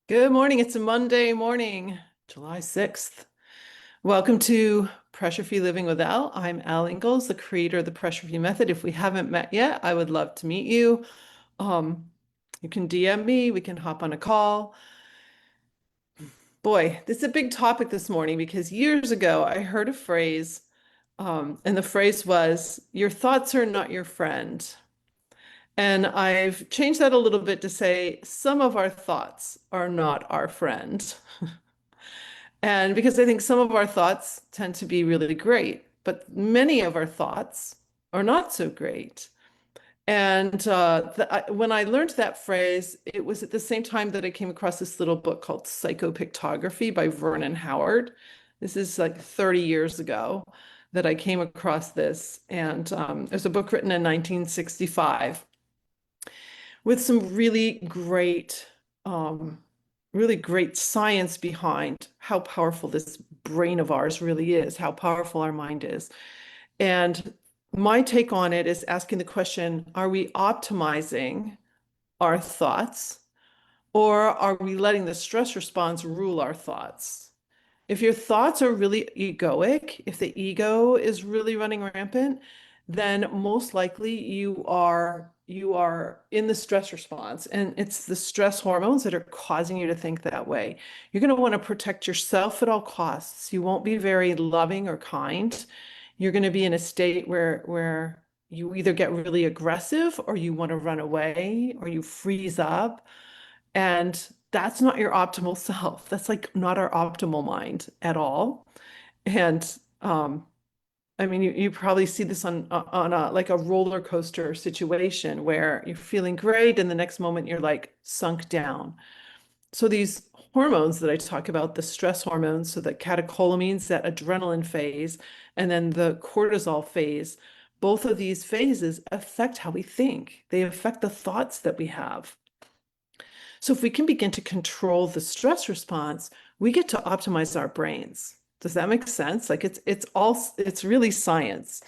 Good morning. It's a Monday morning, July 6th. Welcome to Pressure Free Living with Al. I'm Al Ingalls, the creator of the Pressure Free Method. If we haven't met yet, I would love to meet you. Um, you can DM me, we can hop on a call. Boy, this is a big topic this morning because years ago I heard a phrase, and the phrase was, "Your thoughts are not your friend." And I've changed that a little bit to say, some of our thoughts are not our friend. And because I think some of our thoughts tend to be really great, but many of our thoughts are not so great. And when I learned that phrase, it was at the same time that I came across this little book called Psychopictography by Vernon Howard. This is like 30 years ago that I came across this. And there's a book written in 1965 with some really great science behind how powerful this brain of ours really is, how powerful our mind is. And my take on it is asking the question, are we optimizing our thoughts or are we letting the stress response rule our thoughts? If your thoughts are really egoic, if the ego is really running rampant, then most likely you are in the stress response, and it's the stress hormones that are causing you to think that way. You're going to want to protect yourself at all costs. You won't be very loving or kind. You're going to be in a state where you either get really aggressive or you want to run away or you freeze up. And that's not your optimal self. That's like not our optimal mind at all. And I mean, you probably see this on a like a roller coaster situation where you're feeling great and the next moment you're like sunk down. So these hormones that I talk about, the stress hormones, so the catecholamines, that adrenaline phase, and then the cortisol phase, both of these phases affect how we think. They affect the thoughts that we have. So if we can begin to control the stress response, we get to optimize our brains. Does that make sense? Like it's really science.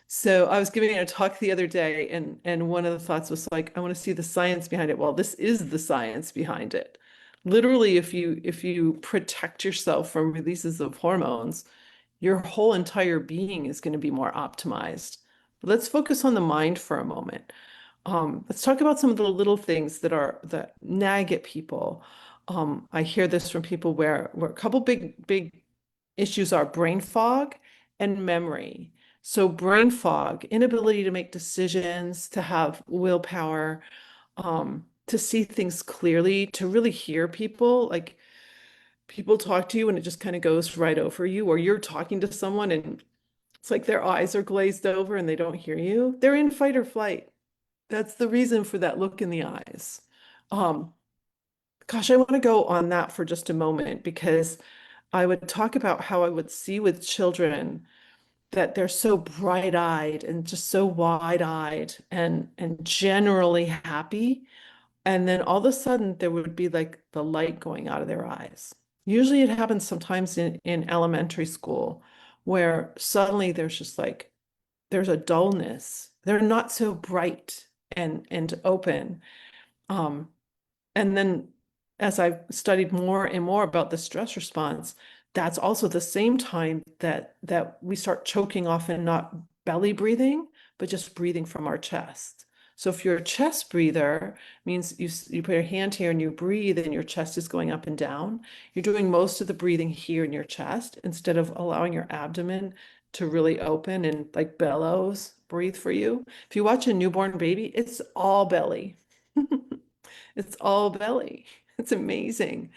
So I was giving a talk the other day and one of the thoughts was like, I want to see the science behind it. Well, this is the science behind it. Literally, if you protect yourself from releases of hormones, your whole entire being is going to be more optimized. But let's focus on the mind for a moment. Let's talk about some of the little things that nag at people. I hear this from people where a couple big issues are brain fog and memory. So brain fog, inability to make decisions, to have willpower, to see things clearly, to really hear people. Like people talk to you and it just kind of goes right over you, or you're talking to someone and it's like their eyes are glazed over and they don't hear you. They're in fight or flight. That's the reason for that look in the eyes. Um, Gosh, I want to go on that for just a moment because I would talk about how I would see with children that they're so bright-eyed and just so wide-eyed and generally happy. And then all of a sudden there would be like the light going out of their eyes. Usually it happens sometimes in elementary school where suddenly there's just like there's a dullness. They're not so bright and open. Um, and then as I've studied more and more about the stress response, that's also the same time that we start choking off and not belly breathing, but just breathing from our chest. So if you're a chest breather, means you put your hand here and you breathe and your chest is going up and down. You're doing most of the breathing here in your chest instead of allowing your abdomen to really open and like bellows breathe for you. If you watch a newborn baby, it's all belly. It's all belly. It's amazing.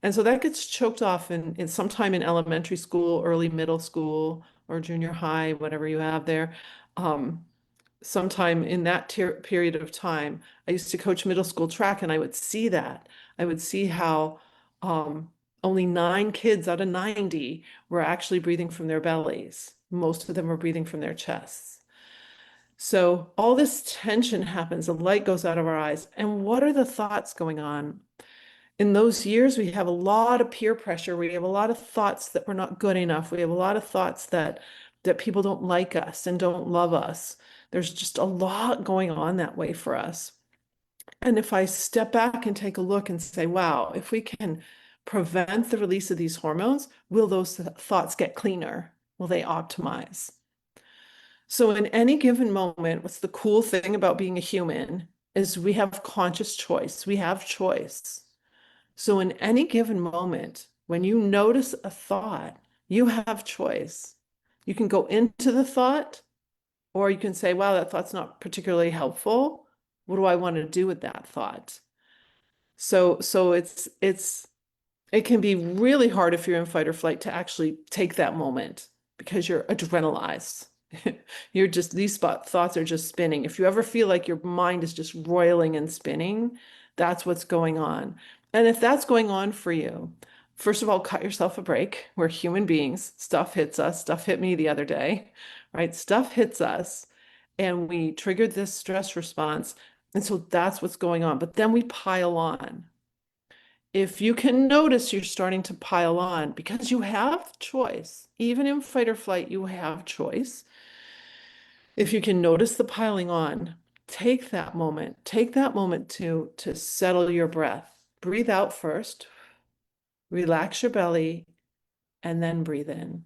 And so that gets choked off in sometime in elementary school, early middle school, or junior high, whatever you have there. Um, Sometime in that period of time, I used to coach middle school track and I would see that. I would see how only 9 kids out of 90 were actually breathing from their bellies. Most of them were breathing from their chests. So all this tension happens, the light goes out of our eyes. And what are the thoughts going on? In those years, we have a lot of peer pressure. We have a lot of thoughts that we're not good enough. We have a lot of thoughts that people don't like us and don't love us. There's just a lot going on that way for us. And if I step back and take a look and say, wow, if we can prevent the release of these hormones, will those thoughts get cleaner? Will they optimize? So in any given moment, what's the cool thing about being a human is we have conscious choice. We have choice. So in any given moment, when you notice a thought, you have choice. You can go into the thought, or you can say, wow, that thought's not particularly helpful. What do I want to do with that thought? So it can be really hard if you're in fight or flight to actually take that moment because you're adrenalized. You're just, these thoughts are just spinning. If you ever feel like your mind is just roiling and spinning, that's what's going on. And if that's going on for you, first of all, cut yourself a break. We're human beings. Stuff hits us. Stuff hit me the other day, right? Stuff hits us and we triggered this stress response. And so that's what's going on. But then we pile on. If you can notice you're starting to pile on because you have choice, even in fight or flight, you have choice. If you can notice the piling on, take that moment to settle your breath. Breathe out first, relax your belly, and then breathe in.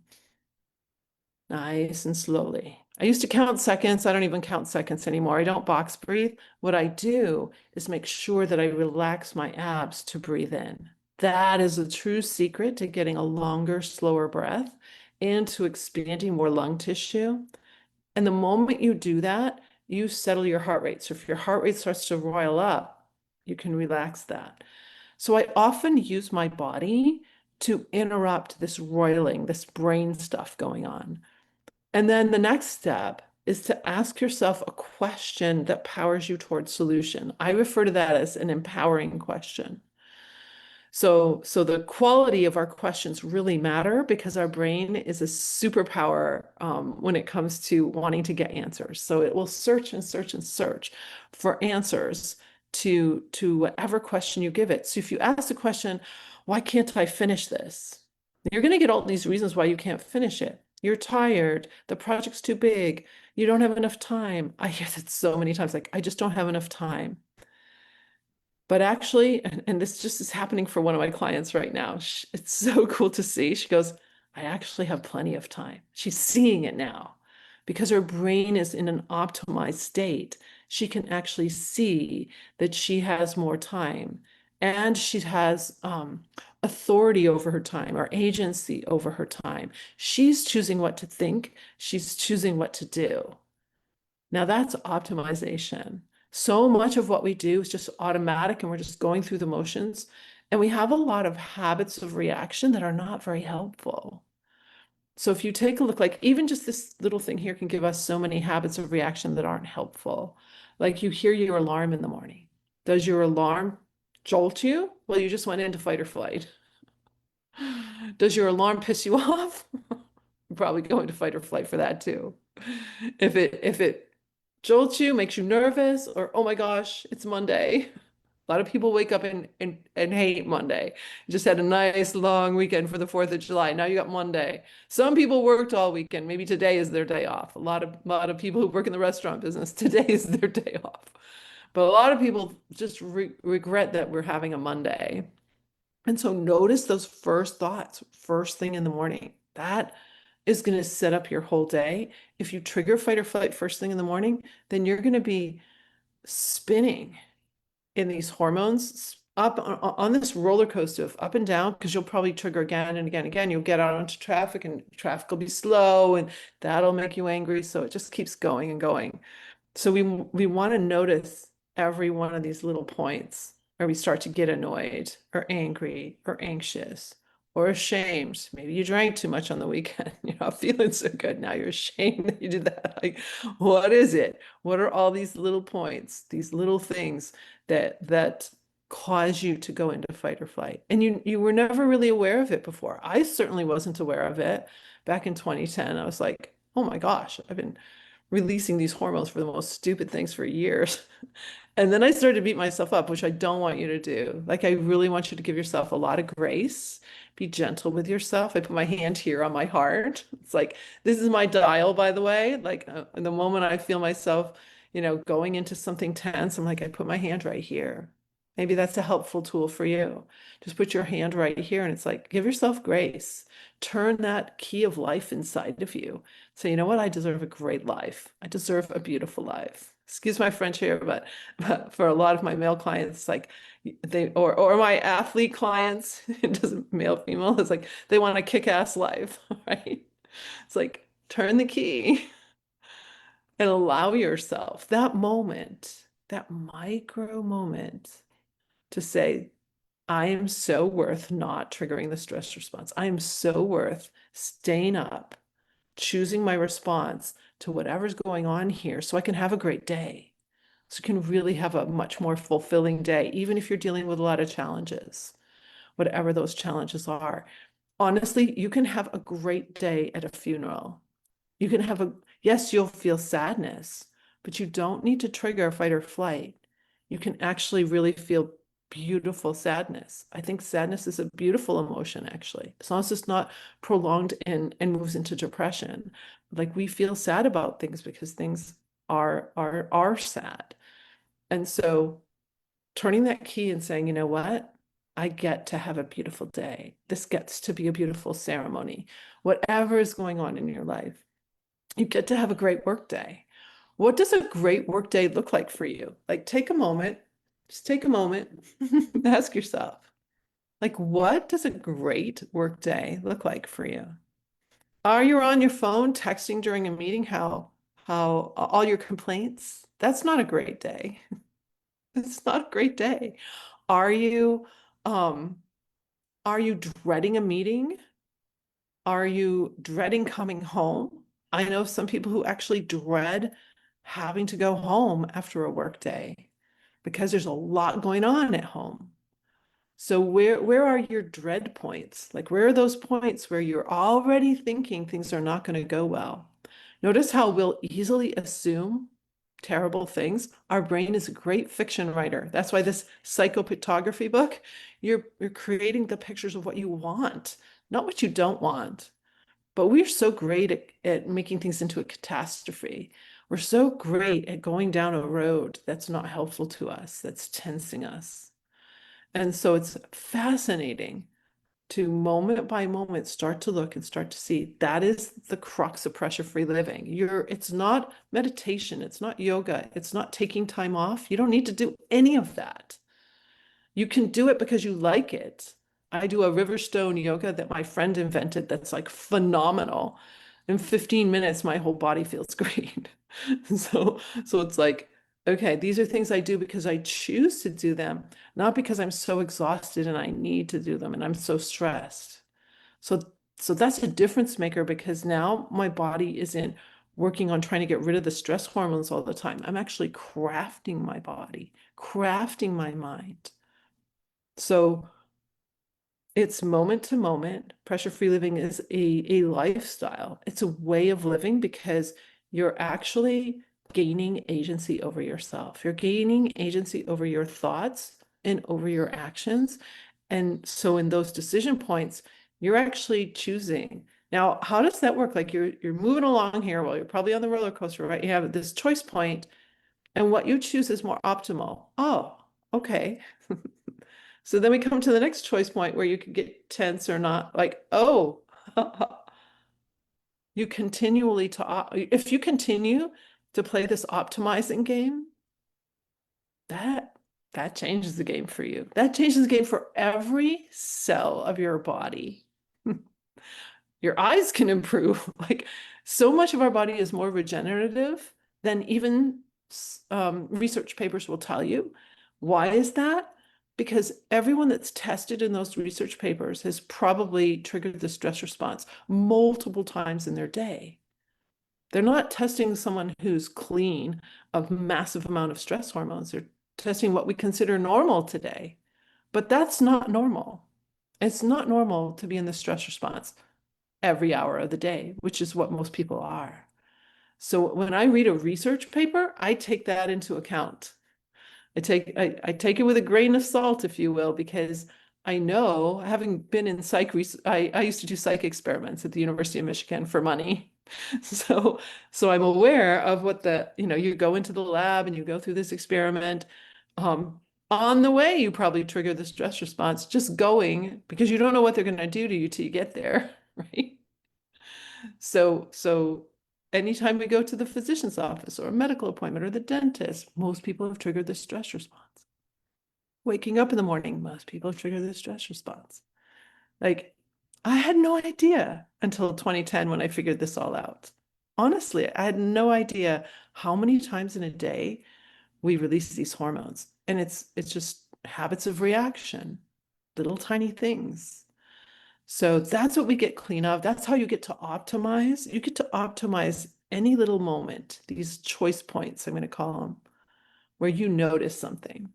Nice and slowly. I used to count seconds. I don't even count seconds anymore. I don't box breathe. What I do is make sure that I relax my abs to breathe in. That is a true secret to getting a longer, slower breath and to expanding more lung tissue. And the moment you do that, you settle your heart rate. So if your heart rate starts to roil up, you can relax that. So I often use my body to interrupt this roiling, this brain stuff going on. And then the next step is to ask yourself a question that powers you towards solution. I refer to that as an empowering question. So the quality of our questions really matter because our brain is a superpower when it comes to wanting to get answers. So it will search and search and search for answers to whatever question you give it. So if you ask the question, why can't I finish this? You're going to get all these reasons why you can't finish it. You're tired, the project's too big, you don't have enough time. I hear that so many times, like, I just don't have enough time. But actually, and this just is happening for one of my clients right now. It's so cool to see. She goes, I actually have plenty of time. She's seeing it now because her brain is in an optimized state. She can actually see that she has more time and she has authority over her time or agency over her time. She's choosing what to think. She's choosing what to do. Now that's optimization. So much of what we do is just automatic and we're just going through the motions. And we have a lot of habits of reaction that are not very helpful. So if you take a look, like even just this little thing here can give us so many habits of reaction that aren't helpful. Like you hear your alarm in the morning. Does your alarm jolt you? Well, you just went into fight or flight. Does your alarm piss you off? You're probably going to fight or flight for that too. If it jolts you, makes you nervous, or oh my gosh, it's Monday. A lot of people wake up and hate Monday. Just had a nice long weekend for the 4th of July. Now you got Monday. Some people worked all weekend. Maybe today is their day off. A lot of people who work in the restaurant business, today is their day off. But a lot of people just regret that we're having a Monday. And so notice those first thoughts, first thing in the morning. That is going to set up your whole day. If you trigger fight or flight first thing in the morning, then you're going to be spinning in these hormones up on this roller coaster of up and down because you'll probably trigger again and again and again. You'll get out onto traffic and traffic will be slow and that'll make you angry. So it just keeps going and going. So we want to notice every one of these little points where we start to get annoyed or angry or anxious or ashamed. Maybe you drank too much on the weekend. You're not feeling so good. Now you're ashamed that you did that. Like, what is it? What are all these little points, these little things that cause you to go into fight or flight? And you were never really aware of it before. I certainly wasn't aware of it back in 2010. I was like, oh my gosh, I've been releasing these hormones for the most stupid things for years. And then I started to beat myself up, which I don't want you to do. Like, I really want you to give yourself a lot of grace, be gentle with yourself. I put my hand here on my heart. It's like, this is my dial, by the way. Like, in the moment I feel myself, going into something tense, I'm like, I put my hand right here. Maybe that's a helpful tool for you. Just put your hand right here, and it's like, give yourself grace. Turn that key of life inside of you. Say, you know what? I deserve a great life. I deserve a beautiful life. Excuse my French here, but for a lot of my male clients, like or my athlete clients, it doesn't male, female, it's like they want a kick-ass life, right? It's like, turn the key and allow yourself that moment, that micro moment to say, I am so worth not triggering the stress response. I am so worth staying up, choosing my response to whatever's going on here so I can have a great day. So you can really have a much more fulfilling day, even if you're dealing with a lot of challenges, whatever those challenges are. Honestly, you can have a great day at a funeral. You can have yes, you'll feel sadness, but you don't need to trigger fight or flight. You can actually really feel beautiful sadness. I think sadness is a beautiful emotion, actually, as long as it's not prolonged and moves into depression. Like, we feel sad about things because things are sad. And so turning that key and saying, you know what? I get to have a beautiful day. This gets to be a beautiful ceremony. Whatever is going on in your life, you get to have a great work day. What does a great work day look like for you? Like, take a moment, just take a moment, ask yourself, like, what does a great work day look like for you? Are you on your phone texting during a meeting how all your complaints? That's not a great day. It's not a great day. Are you um are you dreading a meeting? Are you dreading coming home? I know some people who actually dread having to go home after a work day because there's a lot going on at home. So where are your dread points? Like, where are those points where you're already thinking things are not going to go well? Notice how we'll easily assume terrible things. Our brain is a great fiction writer. That's why this psychopictography book, you're creating the pictures of what you want, not what you don't want. But we're so great at making things into a catastrophe. We're so great at going down a road that's not helpful to us, that's tensing us. And so it's fascinating to moment by moment start to look and start to see that is the crux of pressure-free living. It's not meditation, it's not yoga, it's not taking time off. You don't need to do any of that. You can do it because you like it. I do a Riverstone yoga that my friend invented that's like phenomenal. In 15 minutes, my whole body feels great. So it's like, okay, these are things I do because I choose to do them, not because I'm so exhausted and I need to do them and I'm so stressed. So that's a difference maker, because now my body isn't working on trying to get rid of the stress hormones all the time. I'm actually crafting my body, crafting my mind. So it's moment to moment. Pressure-free living is a lifestyle. It's a way of living because you're actually gaining agency over yourself. You're gaining agency over your thoughts and over your actions. And so in those decision points, you're actually choosing. Now, how does that work? Like, you're moving along here, well, you're probably on the roller coaster, right? You have this choice point, and what you choose is more optimal. Oh, okay. So then we come to the next choice point where you could get tense or not. Like, oh, you continually if you continue to play this optimizing game, that changes the game for you. That changes the game for every cell of your body. Your eyes can improve. Like, so much of our body is more regenerative than even research papers will tell you. Why is that? Because everyone that's tested in those research papers has probably triggered the stress response multiple times in their day. They're not testing someone who's clean of massive amount of stress hormones. They're testing what we consider normal today. But that's not normal. It's not normal to be in the stress response every hour of the day, which is what most people are. So when I read a research paper, I take that into account. I take it with a grain of salt, if you will, because I know, having been in psych, I used to do psych experiments at the University of Michigan for money. So, so I'm aware of what you go into the lab and you go through this experiment. Um, on the way, you probably trigger the stress response just going because you don't know what they're going to do to you till you get there, right? So anytime we go to the physician's office or a medical appointment or the dentist, most people have triggered the stress response. Waking up in the morning, most people have triggered the stress response. Like, I had no idea until 2010 when I figured this all out. Honestly, I had no idea how many times in a day we release these hormones. And it's just habits of reaction, little tiny things. So that's what we get clean of. That's how you get to optimize. You get to optimize any little moment, these choice points, I'm going to call them, where you notice something.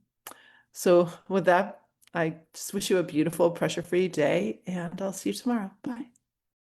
So with that, I just wish you a beautiful pressure-free day, and I'll see you tomorrow. Bye.